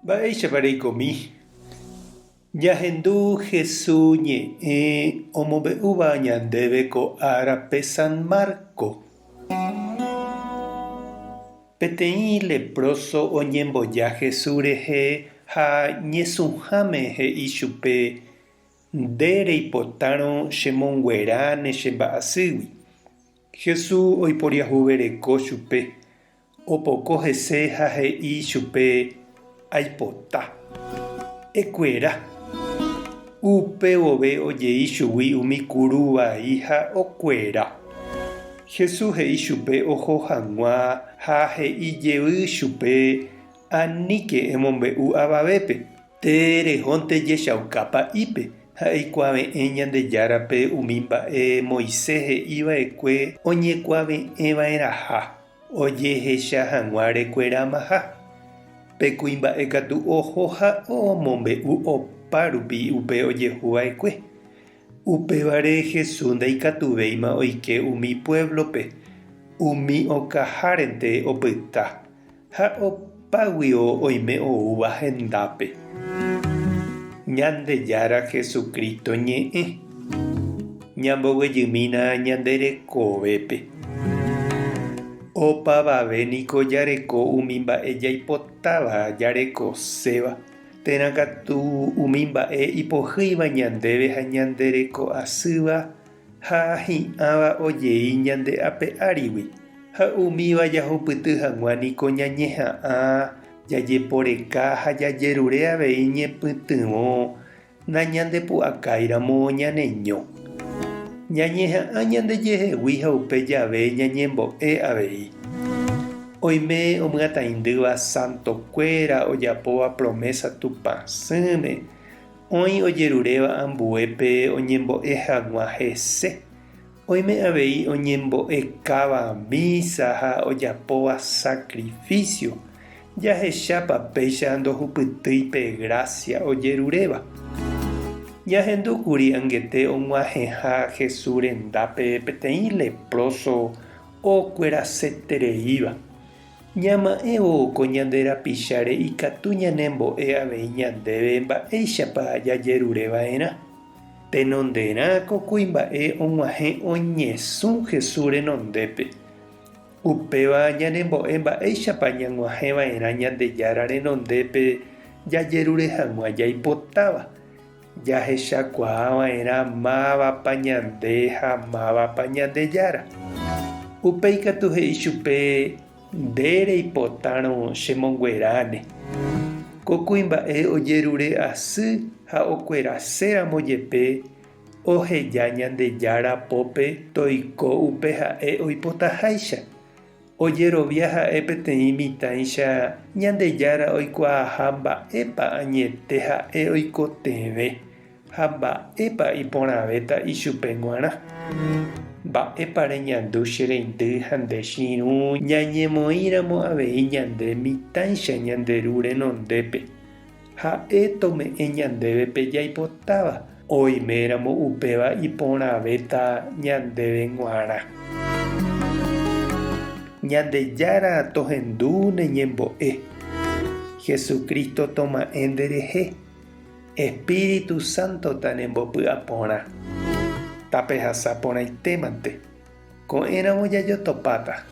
Mba'éichapa reikomi. Jahendu Jesús ñe'ẽ omombe'úva ñandéve ko árape San Marco. Peteĩ leproso oñemboja Jesús rehe ha ñesũháme he'i chupe nde reipotárõ chemonguera ne chemba'asýgui. Jesús oiporiahuvereko chupe, opoko hese ha he'i chupe aipota. Ekuera. Upe vove ojei chugui umi kuru vai ha okuera. Jesús he'i chupe oho hag̃ua ha he'ijey chupe aníke emombe'u avavépe. Terehónte jechaukápa ípe ha eikuaave'ẽ Ñandejárape umi mba'e Moisés he'iva'ekue oñekuaave'ẽva'erãha ojehecha hag̃ua rekueramaha. Pe kuimba'ekatu oho ha omombe'u opa rupi upe ojehuva'ekue. Upévare Jesús ndaikatuvéima oike umi pueblope, umi okahárente opyta, ha opáguio oime oúva hendápe. Ñandejára Jesucristo ñe'ẽ. Ñamboguejymína ñanderekovépe. Opavavéniko jareko umi mba'e jaipotáva jarekoséva. Térãkatu umi mba'e ipohýiva ñandéve ha ñandereko asýva ha hi'ãva ojei ñande ape árigui. Ha umíva jahupyty hag̃ua niko ñañeha'ã jajeporeka ha jajerure avei ñepytyvõ nañandepu'akaíramo ñaneño. Ñañeha'ã ñandejehegui ha upe jave ñañembo'e avei. Oime omyatãindýva santokuéra ojapóva promesa tupãsýme, oĩ ojeruréva ambuépe oñembo'e hag̃ua hese. Oime avei oñembo'ekáva misa ha ojapóva sacrificio. Jahechápa péicha ndohupytýipe gracia ojeruréva. Ñahendúkuri ãngete og̃uahẽha Jesús rendápe peteĩ leproso okuerasetereíva. Ñama'ẽvo ko ñande rapicháre ikatu ñanembo'e avei ñandéve mba'éichapa jajerureva'erã. Tenonderã ko kuimba'e og̃uahẽ oñesũ Jesús renondépe. Upéva ñanembo'e mba'éichapa ñag̃uahẽva'erã Ñandejára renondépe jajerure hag̃ua jaipotáva. Jahechakuaava'erã mávapa ñande ha mávapa Ñandejára. Upe ikatu he'i chupe nde reipotárõ chemongueráne. Ko kuimba'e ojerure asy ha okueraséramo jepe oheja Ñandejára pópe toiko upe ha'e oipotaháicha. Ojerovia ha'e peteĩ mitãicha Ñandejára oikuaaha mba'épa añete ha'e oikotevẽ ha mba'épa iporãvéta ichupe g̃uarã. Mba'épa reñandu che reindy ha nde chiru ñañemoĩramo avei ñande mitãicha ñanderu renondépe. Ha'e tome'ẽ ñandévepe jaipotáva oiméramo upéva iporãvéta ñandéve g̃uarã. Ñandejára tohendu neñembo'e. Jesucristo toma'ẽ nderehe. Espíritu Santo tanembopy'aporã. Tape hasa porãitémante. Ko'ẽramo jajotopáta.